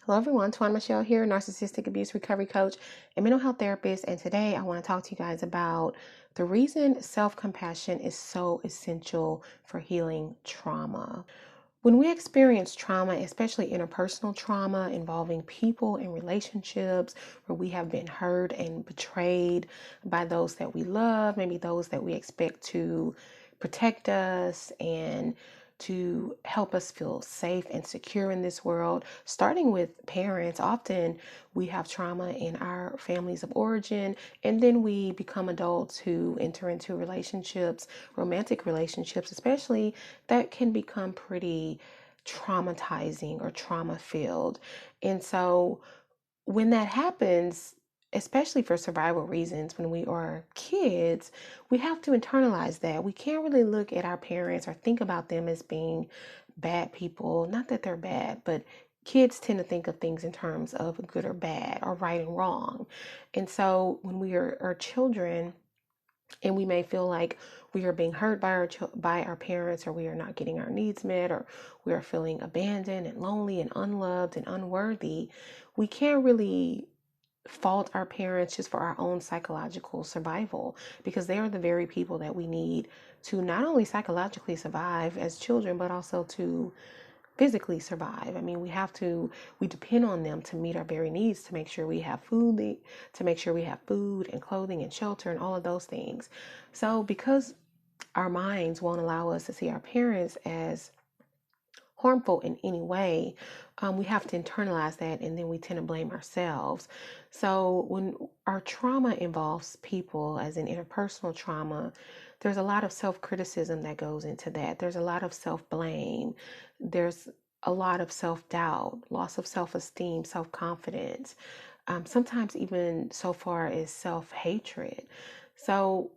Hello everyone, Twan Michelle here, Narcissistic Abuse Recovery Coach and mental health therapist. And today I want to talk to you guys about the reason self-compassion is so essential for healing trauma. When we experience trauma, especially interpersonal trauma involving people and relationships where we have been hurt and betrayed by those that we love, maybe those that we expect to protect us and to help us feel safe and secure in this world, starting with parents. Often we have trauma in our families of origin, and then we become adults who enter into relationships, romantic relationships especially, that can become pretty traumatizing or trauma filled. And so when that happens, especially for survival reasons, when we are kids, we have to internalize that. We can't really look at our parents or think about them as being bad people. Not that they're bad, but kids tend to think of things in terms of good or bad or right and wrong. And so when we are children, and we may feel like we are being hurt by our parents, or we are not getting our needs met, or we are feeling abandoned and lonely and unloved and unworthy, we can't really fault our parents just for our own psychological survival, because they are the very people that we need to not only psychologically survive as children, but also to physically survive. I mean, we depend on them to meet our very needs, to make sure we have food, to make sure we have food and clothing and shelter and all of those things. So because our minds won't allow us to see our parents as harmful in any way, we have to internalize that, and then we tend to blame ourselves. So when our trauma involves people, as in interpersonal trauma, there's a lot of self-criticism that goes into that. There's a lot of self-blame. There's a lot of self-doubt, loss of self-esteem, self-confidence, sometimes even so far as self-hatred. So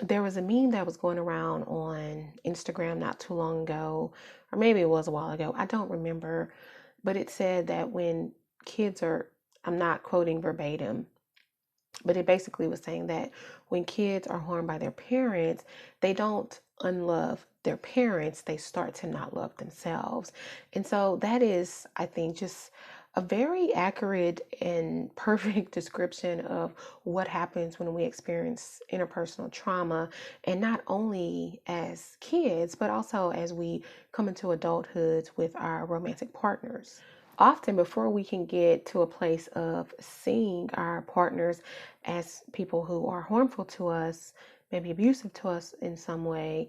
there was a meme that was going around on Instagram not too long ago, or maybe it was a while ago, I don't remember, but it said that when kids are, I'm not quoting verbatim, but it basically was saying that when kids are harmed by their parents, they don't unlove their parents, they start to not love themselves. And so that is, I think, just a very accurate and perfect description of what happens when we experience interpersonal trauma, and not only as kids, but also as we come into adulthood with our romantic partners. Often, before we can get to a place of seeing our partners as people who are harmful to us, maybe abusive to us in some way,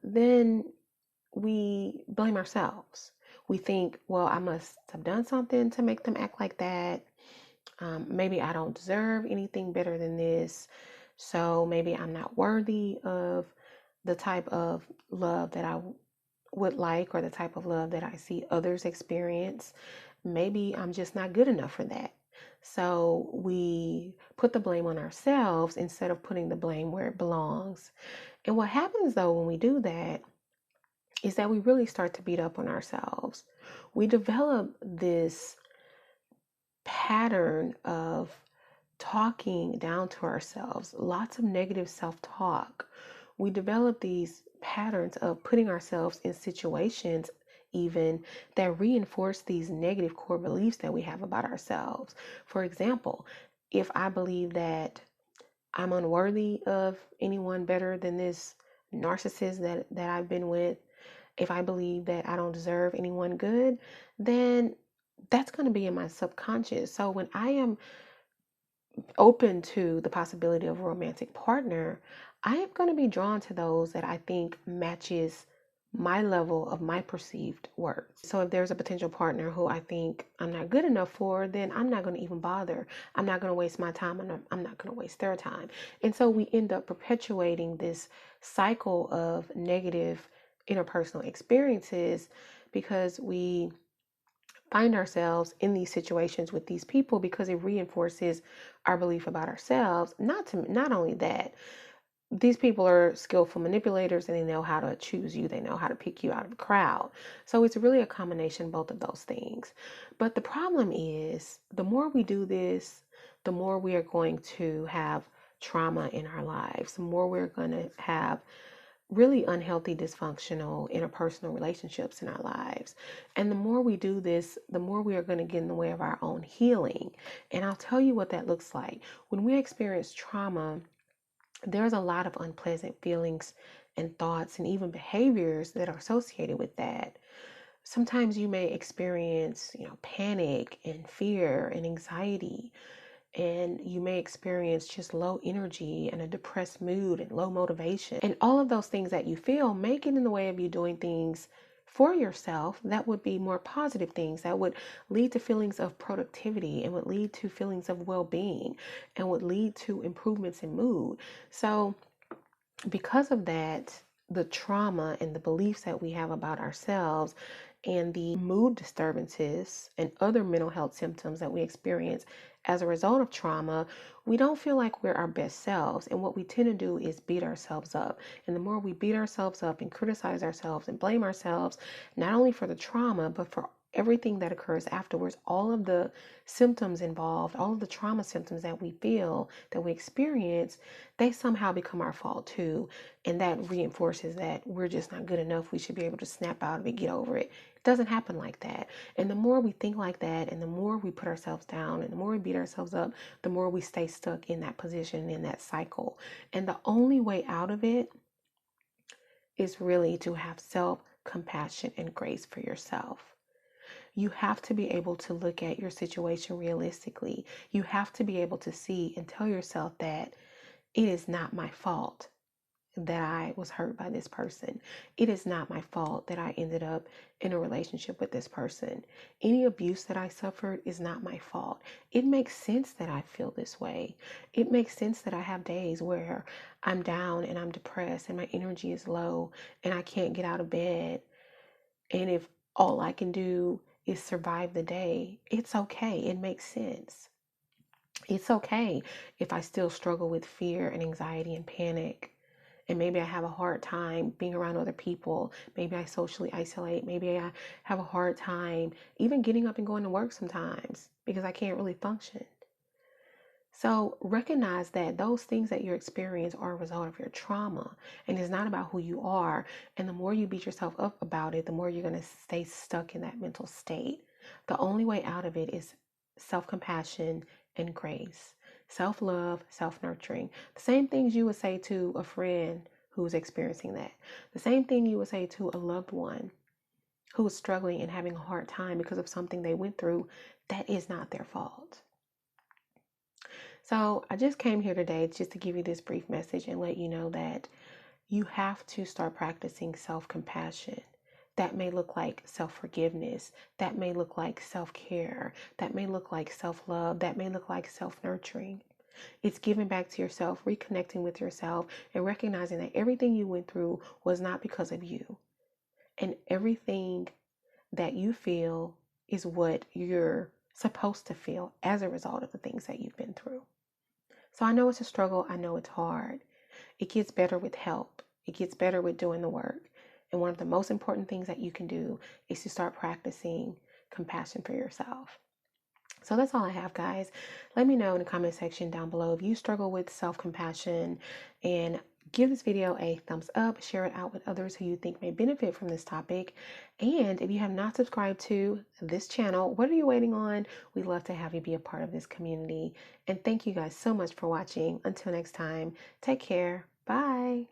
then we blame ourselves. We think, well, I must have done something to make them act like that. Maybe I don't deserve anything better than this. So maybe I'm not worthy of the type of love that I would like, or the type of love that I see others experience. Maybe I'm just not good enough for that. So we put the blame on ourselves instead of putting the blame where it belongs. And what happens though when we do that is that we really start to beat up on ourselves. We develop this pattern of talking down to ourselves, lots of negative self-talk. We develop these patterns of putting ourselves in situations even that reinforce these negative core beliefs that we have about ourselves. For example, if I believe that I'm unworthy of anyone better than this narcissist that I've been with, if I believe that I don't deserve anyone good, then that's going to be in my subconscious. So when I am open to the possibility of a romantic partner, I am going to be drawn to those that I think matches my level of my perceived worth. So if there's a potential partner who I think I'm not good enough for, then I'm not going to even bother. I'm not going to waste my time. I'm not going to waste their time. And so we end up perpetuating this cycle of negative interpersonal experiences because we find ourselves in these situations with these people, because it reinforces our belief about ourselves. Not only that, these people are skillful manipulators, and they know how to choose you. They know how to pick you out of a crowd. So it's really a combination of both of those things. But the problem is, the more we do this, the more we are going to have trauma in our lives, the more we're going to have really unhealthy, dysfunctional interpersonal relationships in our lives. And the more we do this, the more we are going to get in the way of our own healing. And I'll tell you what that looks like. When we experience trauma, there's a lot of unpleasant feelings and thoughts and even behaviors that are associated with that. Sometimes you may experience, panic and fear and anxiety, and you may experience just low energy and a depressed mood and low motivation. And all of those things that you feel may get in the way of you doing things for yourself that would be more positive things, that would lead to feelings of productivity and would lead to feelings of well-being and would lead to improvements in mood. So because of that, the trauma and the beliefs that we have about ourselves and the mood disturbances and other mental health symptoms that we experience as a result of trauma, we don't feel like we're our best selves. And what we tend to do is beat ourselves up. And the more we beat ourselves up and criticize ourselves and blame ourselves, not only for the trauma, but for everything that occurs afterwards, all of the symptoms involved, all of the trauma symptoms that we feel, that we experience, they somehow become our fault too. And that reinforces that we're just not good enough. We should be able to snap out of it, get over it. It doesn't happen like that. And the more we think like that, and the more we put ourselves down, and the more we beat ourselves up, the more we stay stuck in that position, in that cycle. And the only way out of it is really to have self-compassion and grace for yourself. You have to be able to look at your situation realistically. You have to be able to see and tell yourself that it is not my fault that I was hurt by this person. It is not my fault that I ended up in a relationship with this person. Any abuse that I suffered is not my fault. It makes sense that I feel this way. It makes sense that I have days where I'm down and I'm depressed and my energy is low and I can't get out of bed. And if all I can do is survive the day, it's okay. It makes sense. It's okay if I still struggle with fear and anxiety and panic. And maybe I have a hard time being around other people. Maybe I socially isolate. Maybe I have a hard time even getting up and going to work sometimes because I can't really function. So recognize that those things that you experience are a result of your trauma, and it's not about who you are. And the more you beat yourself up about it, the more you're going to stay stuck in that mental state. The only way out of it is self-compassion and grace, self-love, self-nurturing. The same things you would say to a friend who's experiencing that. The same thing you would say to a loved one who is struggling and having a hard time because of something they went through. That is not their fault. So I just came here today just to give you this brief message and let you know that you have to start practicing self-compassion. That may look like self-forgiveness. That may look like self-care. That may look like self-love. That may look like self-nurturing. It's giving back to yourself, reconnecting with yourself, and recognizing that everything you went through was not because of you. And everything that you feel is what you're supposed to feel as a result of the things that you've been through. So I know it's a struggle. I know it's hard. It gets better with help. It gets better with doing the work. And one of the most important things that you can do is to start practicing compassion for yourself. So that's all I have, guys. Let me know in the comment section down below if you struggle with self-compassion, and give this video a thumbs up, share it out with others who you think may benefit from this topic. And if you have not subscribed to this channel, what are you waiting on? We'd love to have you be a part of this community. And thank you guys so much for watching. Until next time, take care. Bye.